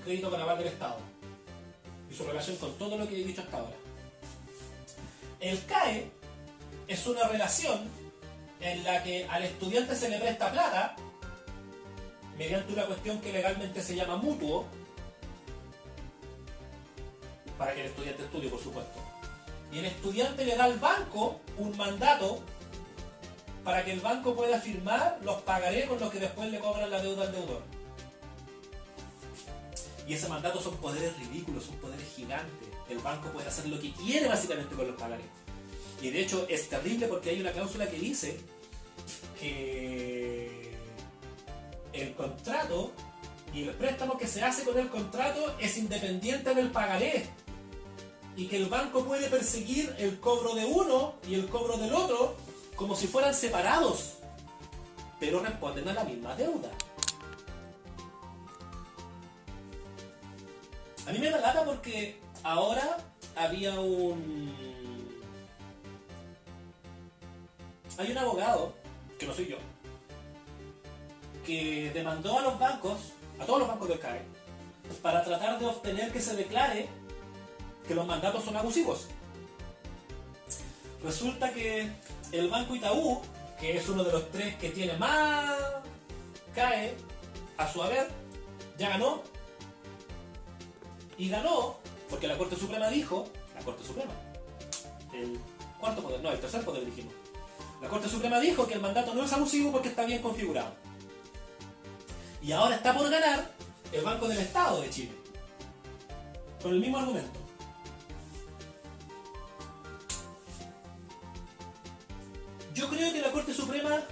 crédito con aval del Estado y su relación con todo lo que he dicho hasta ahora. El CAE es una relación en la que al estudiante se le presta plata mediante una cuestión que legalmente se llama mutuo, para que el estudiante estudie, por supuesto. Y el estudiante le da al banco un mandato para que el banco pueda firmar los pagarés con los que después le cobran la deuda al deudor. Y ese mandato son poderes ridículos, son poderes gigantes. El banco puede hacer lo que quiere básicamente con los pagarés. Y de hecho es terrible porque hay una cláusula que dice que el contrato y el préstamo que se hace con el contrato es independiente del pagaré. Y que el banco puede perseguir el cobro de uno y el cobro del otro como si fueran separados, pero responden a la misma deuda. A mí me da lata porque ahora hay un abogado, que no soy yo, que demandó a los bancos, a todos los bancos del CAE, para tratar de obtener que se declare que los mandatos son abusivos. Resulta que el Banco Itaú, que es uno de los tres que tiene más CAE a su haber, ya ganó. Y ganó porque la Corte Suprema dijo, la Corte Suprema, el cuarto poder, no, el tercer poder dijimos. La Corte Suprema dijo que el mandato no es abusivo porque está bien configurado. Y ahora está por ganar el Banco del Estado de Chile, con el mismo argumento. Yo creo que la Corte Suprema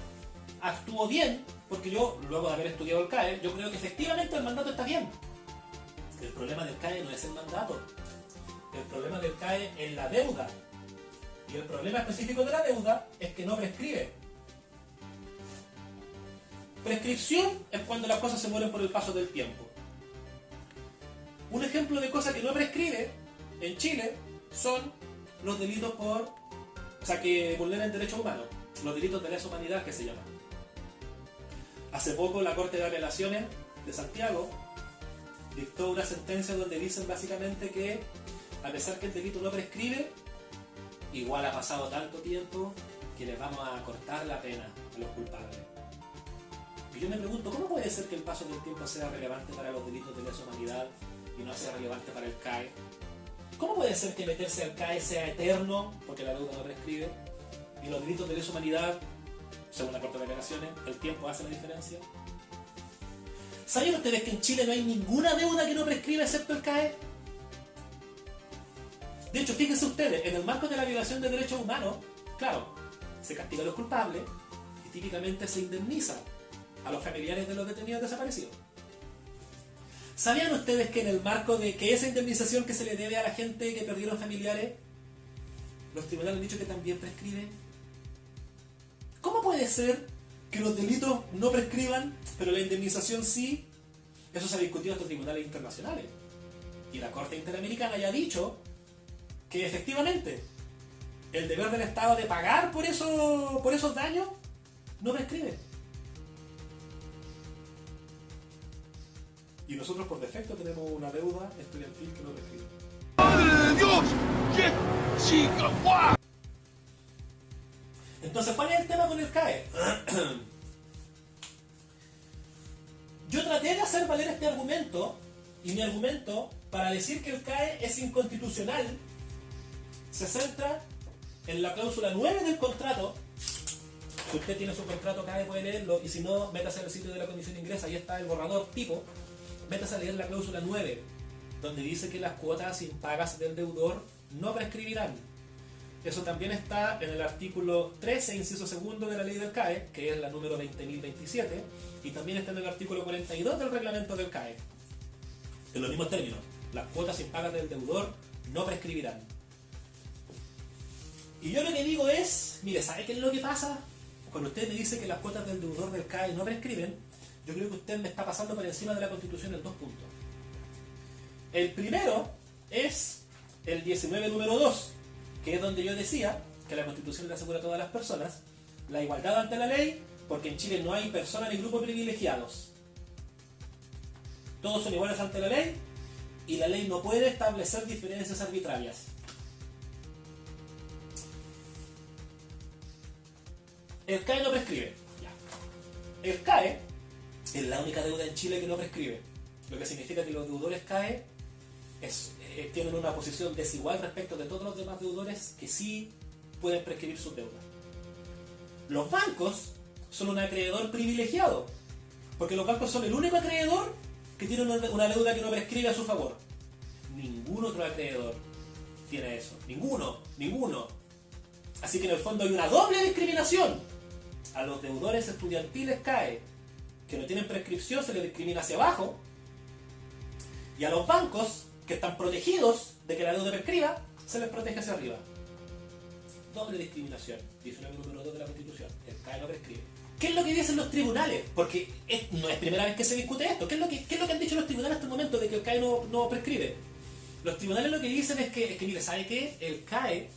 actuó bien, porque yo, luego de haber estudiado el CAE, yo creo que efectivamente el mandato está bien. El problema del CAE no es el mandato. El problema del CAE es la deuda. Y el problema específico de la deuda es que no prescribe. Prescripción es cuando las cosas se mueren por el paso del tiempo. Un ejemplo de cosa que no prescribe en Chile son los delitos que vulneran derechos humanos. Los delitos de lesa humanidad que se llaman. Hace poco la Corte de Apelaciones de Santiago dictó una sentencia donde dicen básicamente que a pesar que el delito no prescribe, igual ha pasado tanto tiempo que les vamos a cortar la pena a los culpables. Y yo me pregunto, ¿cómo puede ser que el paso del tiempo sea relevante para los delitos de lesa humanidad y no sea relevante para el CAE? ¿Cómo puede ser que meterse al CAE sea eterno, porque la deuda no prescribe, y los delitos de lesa humanidad, según la Corte de Apelaciones, el tiempo hace la diferencia? ¿Saben ustedes que en Chile no hay ninguna deuda que no prescribe excepto el CAE? De hecho, fíjense ustedes, en el marco de la violación de derechos humanos, claro, se castiga a los culpables y típicamente se indemniza a los familiares de los detenidos desaparecidos. ¿Sabían ustedes que en el marco de que esa indemnización que se le debe a la gente que perdieron familiares, los tribunales han dicho que también prescribe? ¿Cómo puede ser que los delitos no prescriban, pero la indemnización sí? Eso se ha discutido en los tribunales internacionales. Y la Corte Interamericana ya ha dicho que efectivamente el deber del Estado de pagar por esos daños no prescribe. Y nosotros por defecto tenemos una deuda estudiantil que no prescribe. ¡Madre de Dios! ¡Qué chica guau! Entonces, ¿cuál es el tema con el CAE? Yo traté de hacer valer este argumento, y mi argumento para decir que el CAE es inconstitucional se centra en la cláusula 9 del contrato. Si usted tiene su contrato CAE puede leerlo, y si no, métase al sitio de la Comisión de Ingresos, ahí está el borrador tipo. Métase a leer la cláusula 9, donde dice que las cuotas impagas del deudor no prescribirán. Eso también está en el artículo 13, inciso segundo de la ley del CAE, que es la número 20.027, y también está en el artículo 42 del reglamento del CAE. En los mismos términos, las cuotas impagas del deudor no prescribirán. Y yo lo que digo es, mire, ¿sabe qué es lo que pasa? Cuando usted me dice que las cuotas del deudor del CAE no prescriben, yo creo que usted me está pasando por encima de la Constitución en dos puntos. El primero es el 19 número 2, que es donde yo decía que la Constitución le asegura a todas las personas la igualdad ante la ley, porque en Chile no hay personas ni grupos privilegiados. Todos son iguales ante la ley y la ley no puede establecer diferencias arbitrarias. El CAE no prescribe. Ya. El CAE es la única deuda en Chile que no prescribe, lo que significa que los deudores CAE tienen una posición desigual respecto de todos los demás deudores que sí pueden prescribir sus deudas. Los bancos son un acreedor privilegiado, porque los bancos son el único acreedor que tiene una deuda que no prescribe a su favor. Ningún otro acreedor tiene eso. Ninguno. Así que en el fondo hay una doble discriminación. A los deudores estudiantiles CAE, que no tienen prescripción, se les discrimina hacia abajo. Y a los bancos, que están protegidos de que la deuda prescriba, se les protege hacia arriba. Doble discriminación. 19 número 2 de la Constitución. El CAE no prescribe. ¿Qué es lo que dicen los tribunales? Porque no es primera vez que se discute esto. ¿Qué es lo que han dicho los tribunales hasta el momento de que el CAE no prescribe? Los tribunales lo que dicen es que mire, ¿sabe qué? El CAE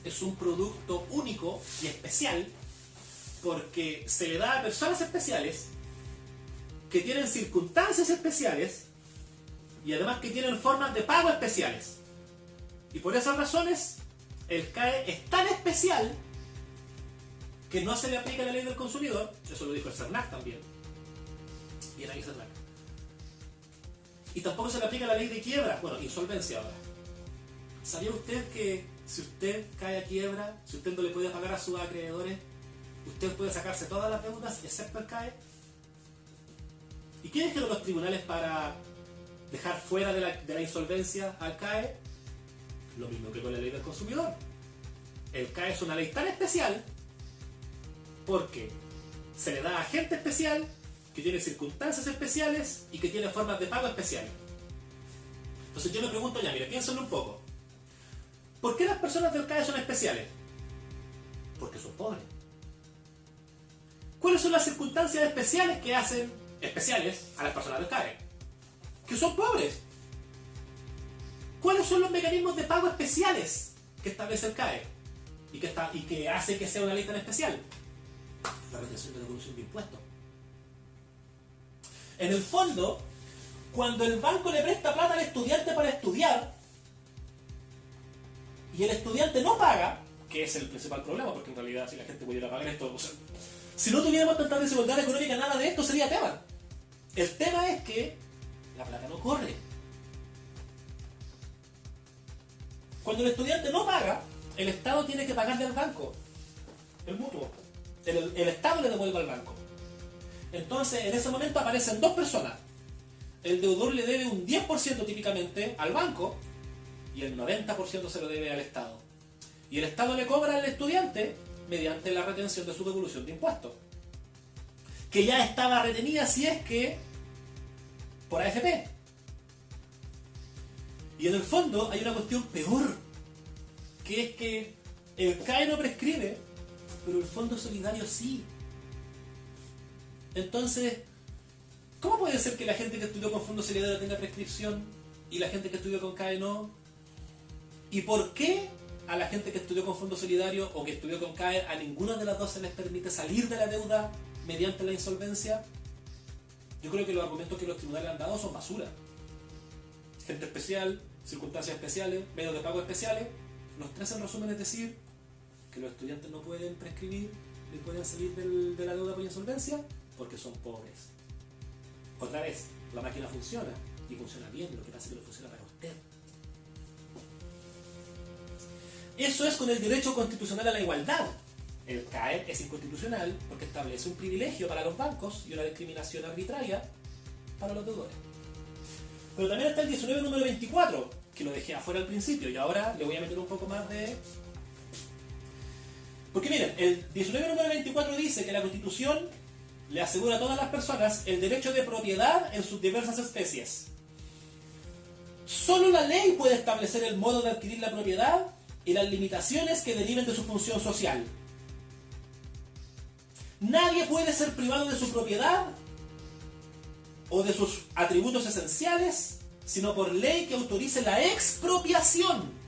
es un producto único y especial porque se le da a personas especiales que tienen circunstancias especiales y además que tienen formas de pago especiales. Y por esas razones, el CAE es tan especial que no se le aplica la ley del consumidor. Eso lo dijo el CERNAC también. Bien ahí CERNAC. Y tampoco se le aplica la ley de quiebra, bueno, insolvencia ahora. ¿Sabía usted que si usted cae a quiebra, si usted no le puede pagar a sus acreedores, usted puede sacarse todas las deudas excepto el CAE? ¿Y qué dijeron los tribunales para dejar fuera de la insolvencia al CAE? Lo mismo que con la ley del consumidor. El CAE es una ley tan especial porque se le da a gente especial que tiene circunstancias especiales y que tiene formas de pago especiales. Entonces yo me pregunto ya, mire, piénsenlo un poco. ¿Por qué las personas del CAE son especiales? Porque son pobres. ¿Cuáles son las circunstancias especiales que hacen especiales a las personas del CAE? Que son pobres. ¿Cuáles son los mecanismos de pago especiales que establece el CAE? Y que hace que sea una ley tan especial. La retención de devolución de impuestos. En el fondo, cuando el banco le presta plata al estudiante para estudiar y el estudiante no paga, que es el principal problema, porque en realidad si la gente pudiera pagar esto, o sea, si no tuviéramos tanta desigualdad económica, nada de esto sería tema. El tema es que la plata no corre. Cuando el estudiante no paga, el Estado tiene que pagarle al banco, el mutuo. El Estado le devuelve al banco. Entonces, en ese momento aparecen dos personas. El deudor le debe un 10% típicamente al banco y el 90% se lo debe al Estado. Y el Estado le cobra al estudiante mediante la retención de su devolución de impuestos, que ya estaba retenida si es que por AFP. Y en el fondo hay una cuestión peor, que es que el CAE no prescribe, pero el Fondo Solidario sí. Entonces, ¿cómo puede ser que la gente que estudió con Fondo Solidario tenga prescripción y la gente que estudió con CAE no? ¿Y por qué a la gente que estudió con Fondo Solidario o que estudió con CAE a ninguna de las dos se les permite salir de la deuda mediante la insolvencia? Yo creo que los argumentos que los tribunales han dado son basura. Gente especial, circunstancias especiales, medios de pago especiales. Los tres en resumen es decir que los estudiantes no pueden prescribir ni pueden salir de la deuda por insolvencia porque son pobres. Otra vez, la máquina funciona y funciona bien, lo que pasa es que no funciona para usted. Eso es con el derecho constitucional a la igualdad. El CAE es inconstitucional porque establece un privilegio para los bancos y una discriminación arbitraria para los deudores. Pero también está el 19 número 24, que lo dejé afuera al principio y ahora le voy a meter un poco más de... Porque miren, el 19 número 24 dice que la Constitución le asegura a todas las personas el derecho de propiedad en sus diversas especies. Solo la ley puede establecer el modo de adquirir la propiedad y las limitaciones que deriven de su función social. Nadie puede ser privado de su propiedad o de sus atributos esenciales, sino por ley que autorice la expropiación.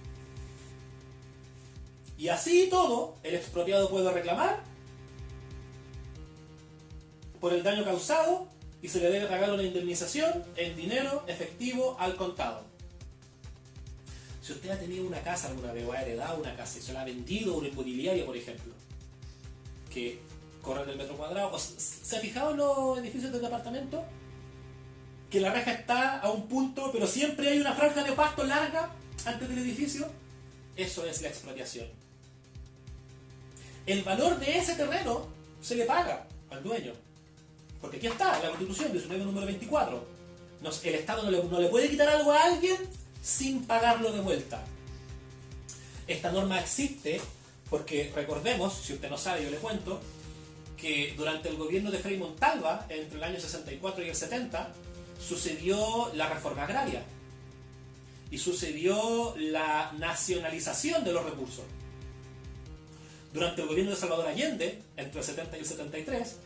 Y así y todo, el expropiado puede reclamar por el daño causado y se le debe pagar una indemnización en dinero efectivo al contado. Si usted ha tenido una casa alguna vez, o ha heredado una casa y se la ha vendido a una inmobiliaria, por ejemplo, que corre del metro cuadrado, ¿se ha fijado en los edificios de departamento? Que la reja está a un punto, pero siempre hay una franja de pasto larga antes del edificio. Eso es la expropiación. El valor de ese terreno se le paga al dueño. Porque aquí está, la Constitución, 19 número 24. El Estado no le puede quitar algo a alguien sin pagarlo de vuelta. Esta norma existe porque, recordemos, si usted no sabe, yo le cuento, que durante el gobierno de Frei Montalva, entre el año 64 y el 70, sucedió la reforma agraria. Y sucedió la nacionalización de los recursos. Durante el gobierno de Salvador Allende, entre el 70 y el 73,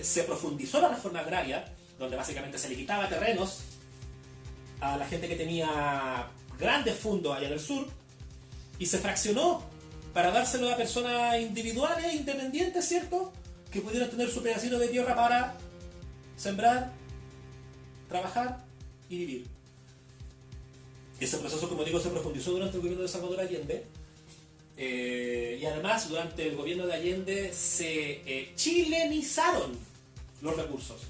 se profundizó la reforma agraria, donde básicamente se le quitaba terrenos a la gente que tenía grandes fondos allá del sur, y se fraccionó para dárselo a personas individuales, independientes, ¿cierto?, que pudieran tener su pedacito de tierra para sembrar, trabajar y vivir. Ese proceso, como digo, se profundizó durante el gobierno de Salvador Allende. Y además, durante el gobierno de Allende se chilenizaron los recursos.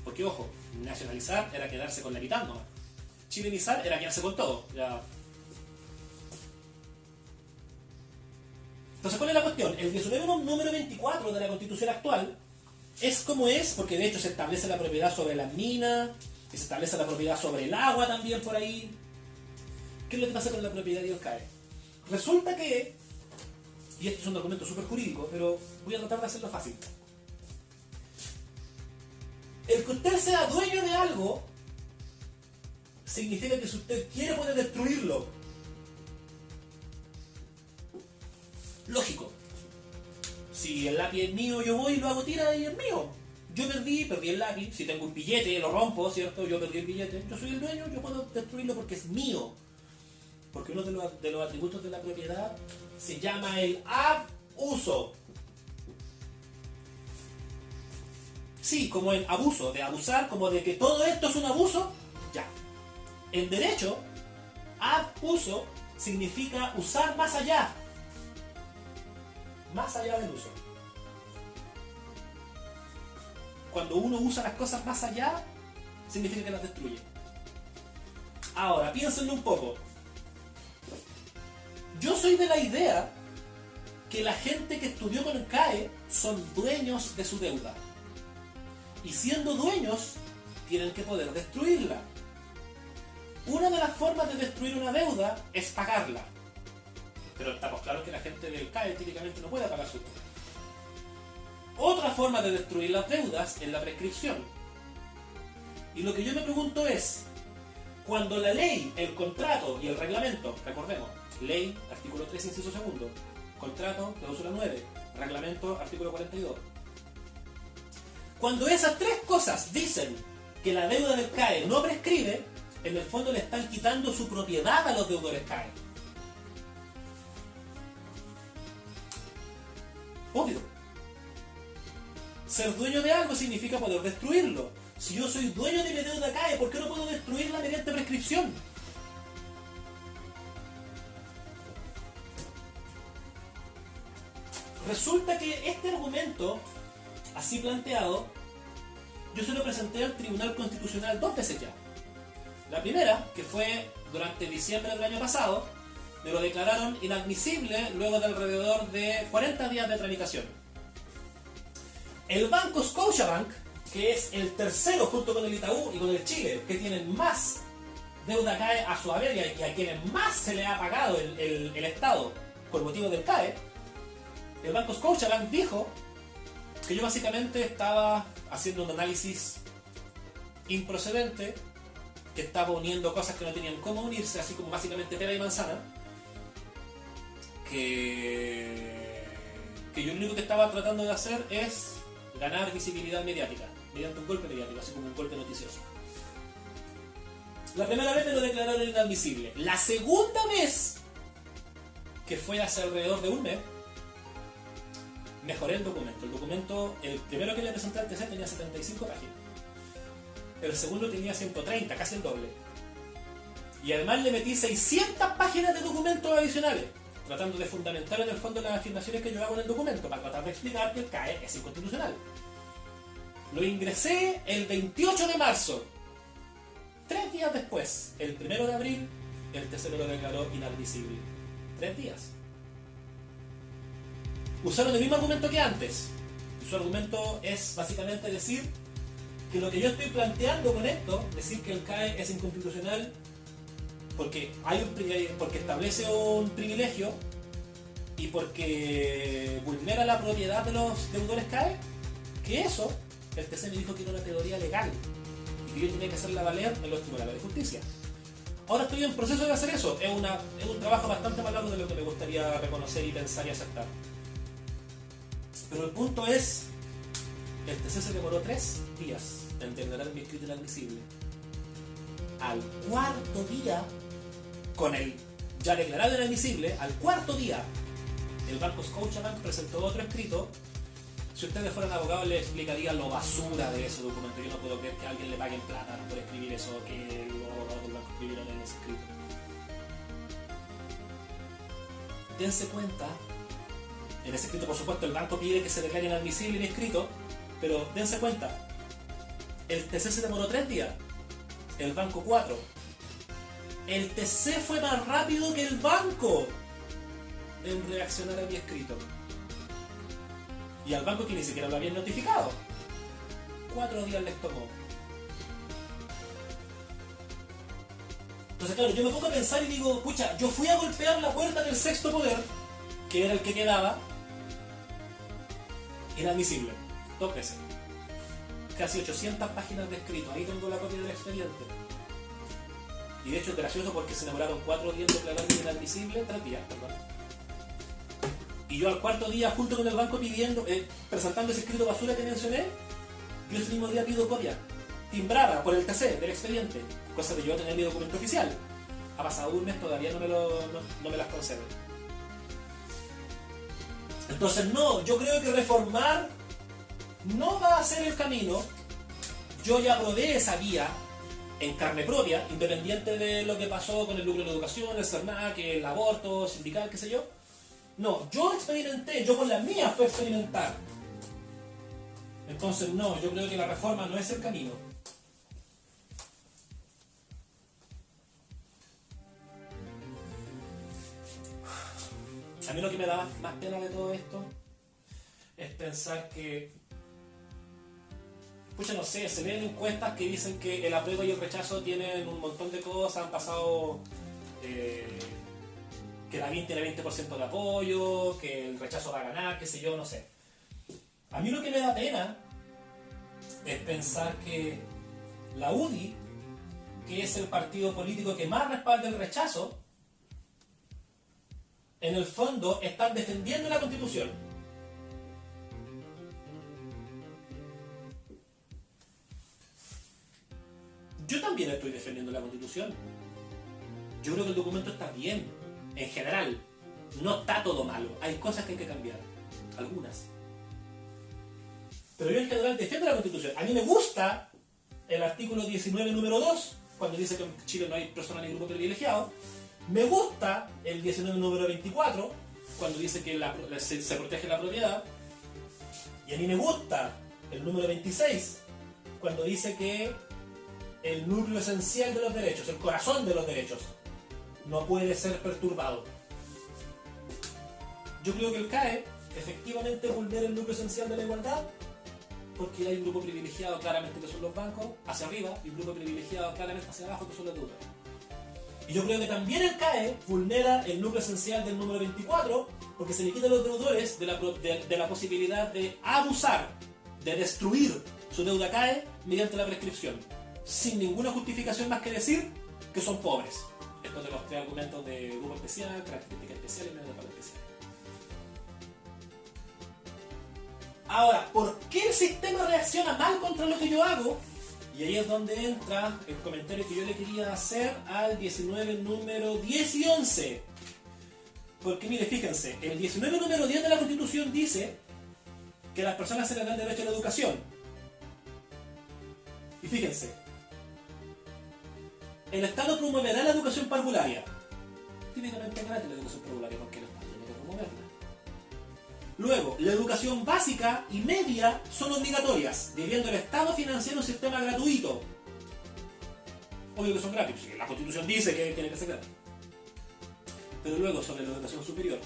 Porque, ojo, nacionalizar era quedarse con la mitad nomás. Chilenizar era quedarse con todo. Ya. Entonces, ¿cuál es la cuestión? El 19 número 24 de la Constitución actual es como es, porque de hecho se establece la propiedad sobre las minas, y se establece la propiedad sobre el agua también por ahí. ¿Qué es lo que pasa con la propiedad de CAE? Resulta que, y este es un documento súper jurídico, pero voy a tratar de hacerlo fácil. El que usted sea dueño de algo significa que si usted quiere puede destruirlo. Lógico. Si el lápiz es mío, yo voy y lo hago tira y es mío. Yo perdí el lápiz. Si tengo un billete, lo rompo, ¿cierto? Yo perdí el billete. Yo soy el dueño, yo puedo destruirlo porque es mío. Porque uno de los atributos de la propiedad se llama el abuso. Sí, como en abuso, de abusar, como de que todo esto es un abuso, ya. En derecho, abuso significa usar más allá del uso. Cuando uno usa las cosas más allá, significa que las destruye. Ahora, piénsenlo un poco. Yo soy de la idea que la gente que estudió con el CAE son dueños de su deuda. Y siendo dueños, tienen que poder destruirla. Una de las formas de destruir una deuda es pagarla. Pero estamos claros que la gente del CAE típicamente no puede pagar su deuda. Otra forma de destruir las deudas es la prescripción. Y lo que yo me pregunto es, cuando la ley, el contrato y el reglamento, recordemos, ley, artículo 3, inciso segundo, contrato, cláusula 9, reglamento, artículo 42. Cuando esas tres cosas dicen que la deuda del CAE no prescribe, en el fondo le están quitando su propiedad a los deudores CAE. Obvio. Ser dueño de algo significa poder destruirlo. Si yo soy dueño de mi deuda CAE, ¿por qué no puedo destruirla mediante prescripción? Resulta que este argumento, así planteado, yo se lo presenté al Tribunal Constitucional 2 veces ya. La primera, que fue durante diciembre del año pasado, me lo declararon inadmisible luego de alrededor de 40 días de tramitación. El banco Scotiabank, que es el tercero junto con el Itaú y con el Chile, que tienen más deuda CAE a su haber y a quienes más se le ha pagado el Estado por motivo del CAE, el banco Scotiabank dijo que yo básicamente estaba haciendo un análisis improcedente, que estaba uniendo cosas que no tenían cómo unirse, así como básicamente pera y manzana, que yo lo único que estaba tratando de hacer es ganar visibilidad mediática, mediante un golpe mediático, así como un golpe noticioso. La primera vez me lo declararon inadmisible. La segunda vez, que fue hace alrededor de un mes, mejoré el documento. El documento, el primero que le presenté al TC tenía 75 páginas. El segundo tenía 130, casi el doble. Y además le metí 600 páginas de documentos adicionales, tratando de fundamentar en el fondo las afirmaciones que yo hago en el documento, para tratar de explicar que el CAE es inconstitucional. Lo ingresé el 28 de marzo. 3 días después, el 1 de abril, el TC lo declaró inadmisible. 3 días. Usaron el mismo argumento que antes. Y su argumento es básicamente decir que lo que yo estoy planteando con esto, decir que el CAE es inconstitucional porque establece un privilegio y porque vulnera la propiedad de los deudores CAE, que eso, el TC me dijo que era una teoría legal y que yo tenía que hacerla valer en los tribunales de justicia. Ahora estoy en proceso de hacer eso. Es un trabajo bastante más largo de lo que me gustaría reconocer y pensar y aceptar. Pero el punto es, el TC se demoró 3 días en declarar mi escrito inadmisible. Al cuarto día, con el ya declarado inadmisible, al cuarto día, el banco Scotiabank presentó otro escrito. Si ustedes fueran abogados, les explicaría lo basura de ese documento. Yo no puedo creer que a alguien le paguen plata por escribir eso que los abogados del banco escribieron en ese escrito. Dense cuenta, en ese escrito por supuesto el banco pide que se declare inadmisible mi escrito, pero dense cuenta, el TC se demoró 3 días, el banco 4. El TC fue más rápido que el banco en reaccionar a mi escrito. Y al banco que ni siquiera lo habían notificado. 4 días les tomó. Entonces claro, yo me pongo a pensar y digo, pucha, yo fui a golpear la puerta del sexto poder, que era el que quedaba, inadmisible, 2 veces. Casi 800 páginas de escrito, ahí tengo la copia del expediente. Y de hecho es gracioso porque se demoraron 4 días en declarar inadmisible, 3 días, perdón. Y yo al cuarto día, junto con el banco presentando ese escrito basura que mencioné, yo ese mismo día pido copia, timbrada por el TC del expediente, cosa de yo tener mi documento oficial. Ha pasado un mes, todavía no me las concedo. Entonces no, yo creo que reformar no va a ser el camino. Yo ya probé esa vía en carne propia, independiente de lo que pasó con el lucro de la educación, el CERNAC, el aborto, sindical, qué sé yo. No, yo experimenté, yo con la mía fue experimentar. Entonces no, yo creo que la reforma no es el camino. A mí lo que me da más pena de todo esto es pensar que, pucha, no sé, se ven encuestas que dicen que el apruebo y el rechazo tienen un montón de cosas, han pasado, que Lavín tiene 20% de apoyo, que el rechazo va a ganar, qué sé yo, no sé. A mí lo que me da pena es pensar que la UDI, que es el partido político que más respalda el rechazo, en el fondo están defendiendo la Constitución. Yo también estoy defendiendo la Constitución. Yo creo que el documento está bien, en general. No está todo malo. Hay cosas que hay que cambiar. Algunas. Pero yo en general defiendo la Constitución. A mí me gusta el artículo 19, número 2, cuando dice que en Chile no hay personas ni grupo privilegiado. Me gusta el 19, número 24, cuando dice que se protege la propiedad. Y a mí me gusta el número 26, cuando dice que el núcleo esencial de los derechos, el corazón de los derechos, no puede ser perturbado. Yo creo que el CAE efectivamente vulnera el núcleo esencial de la igualdad, porque hay un grupo privilegiado claramente que son los bancos, hacia arriba, y un grupo privilegiado claramente hacia abajo que son los deudores. Y yo creo que también el CAE vulnera el núcleo esencial del número 24, porque se le quita a los deudores de la posibilidad de abusar, de destruir su deuda CAE mediante la prescripción, sin ninguna justificación más que decir que son pobres. Estos de los 3 argumentos de grupo especial, característica especial y medio de pago especial. Ahora, ¿por qué el sistema reacciona mal contra lo que yo hago? Y ahí es donde entra el comentario que yo le quería hacer al 19, número 10 y 11. Porque mire, fíjense, el 19, número 10 de la Constitución dice que las personas se les dan derecho a la educación. Y fíjense, El Estado promoverá la educación parvularia. Típicamente gratis la educación parvularia porque el Estado tiene que promoverla. Luego, la educación básica y media son obligatorias, debiendo el Estado financiar un sistema gratuito. Obvio que son gratis, porque la Constitución dice que tiene que ser gratis. Pero luego, sobre la educación superior.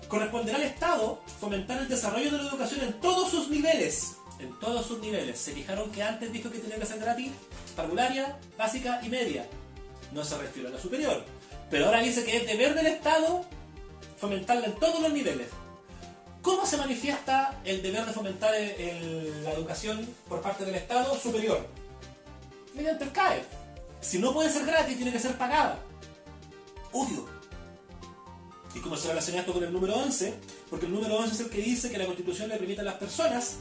Corresponderá al Estado fomentar el desarrollo de la educación en todos sus niveles. En todos sus niveles. ¿Se fijaron que antes dijo que tenía que ser gratis? Parvularia, básica y media. No se refiere a la superior. Pero ahora dice que es deber del Estado fomentarla en todos los niveles. ¿Cómo se manifiesta el deber de fomentar la educación por parte del Estado superior? Mediante el CAE. Si no puede ser gratis, tiene que ser pagada. Obvio. ¿Y cómo se relaciona esto con el número 11? Porque el número 11 es el que dice que la Constitución le permite a las personas,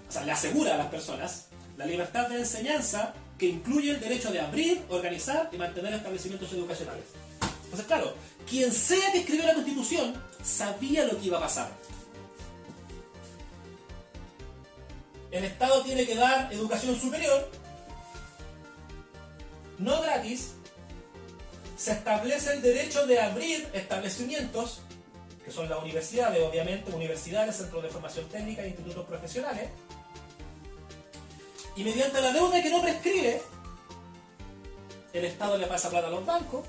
o sea, le asegura a las personas, la libertad de enseñanza que incluye el derecho de abrir, organizar y mantener establecimientos educacionales. Entonces, claro, quien sea que escribió la Constitución sabía lo que iba a pasar. El Estado tiene que dar educación superior, no gratis. Se establece el derecho de abrir establecimientos, que son las universidades, obviamente, universidades, centros de formación técnica e institutos profesionales, y mediante la deuda que no prescribe, el Estado le pasa plata a los bancos,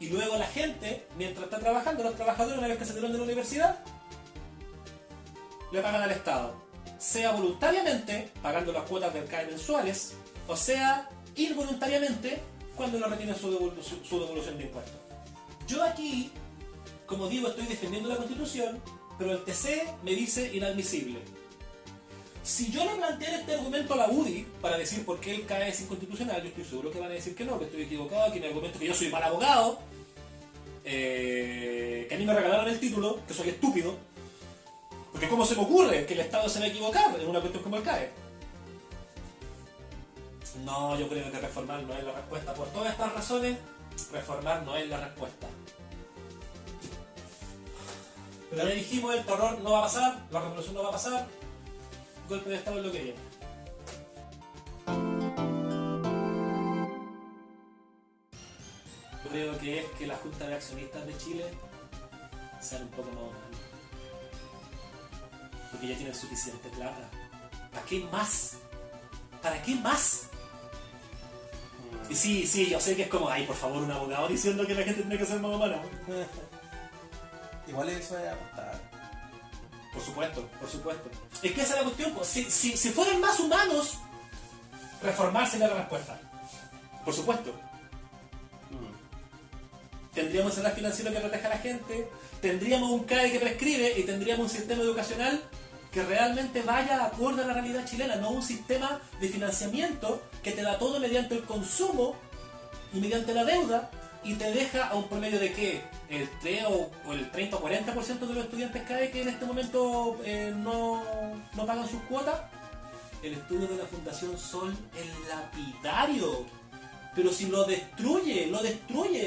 y luego la gente, mientras está trabajando, los trabajadores, una vez que se salieron de la universidad, le pagan al Estado, sea voluntariamente, pagando las cuotas del CAE mensuales, o sea, involuntariamente, cuando lo retiene su devolución de impuestos. Yo aquí, como digo, estoy defendiendo la Constitución, pero el TC me dice inadmisible. Si yo le planteé este argumento a la UDI para decir por qué el CAE es inconstitucional, yo estoy seguro que van a decir que no, que estoy equivocado, que mi argumento que yo soy mal abogado, que a mí me regalaron el título, que soy estúpido, porque ¿cómo se me ocurre que el Estado se va a equivocar en una cuestión como el CAE? No, yo creo que reformar no es la respuesta. Por todas estas razones, reformar no es la respuesta. Pero ya dijimos, el terror no va a pasar, la revolución no va a pasar, golpe de Estado es lo que viene. Yo creo que es que la Junta de Accionistas de Chile sean un poco más humanos. Porque ya tienen suficiente plata. ¿Para qué más? ¿Para qué más? Y sí, yo sé que es como, ay, por favor, un abogado diciendo que la gente tiene que ser más humana. Igual eso es apostar. Por supuesto, por supuesto. Es que esa es la cuestión. Si fueran más humanos, reformar sería la respuesta. Por supuesto. Tendríamos un sistema financiero que proteja a la gente, tendríamos un CAE que prescribe y tendríamos un sistema educacional que realmente vaya acorde a la realidad chilena, no un sistema de financiamiento que te da todo mediante el consumo y mediante la deuda y te deja a un promedio de ¿qué? El 3 o el 30 o 40% de los estudiantes CAE que en este momento no pagan sus cuotas. El estudio de la Fundación Sol es lapidario, pero si lo destruye.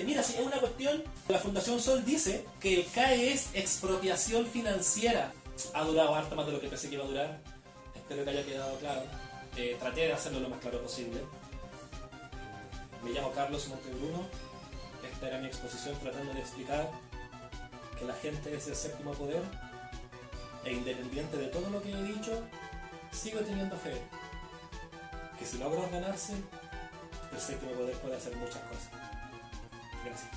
Mira, si es una cuestión, la Fundación Sol dice que el CAE es expropiación financiera. Ha durado harto más de lo que pensé que iba a durar. Espero que haya quedado claro. Traté de hacerlo lo más claro posible. Me llamo Carlos Montebruno. Esta era mi exposición tratando de explicar que la gente es el séptimo poder e independiente de todo lo que he dicho, sigo teniendo fe que si logra ordenarse, el séptimo poder puede hacer muchas cosas. Gracias.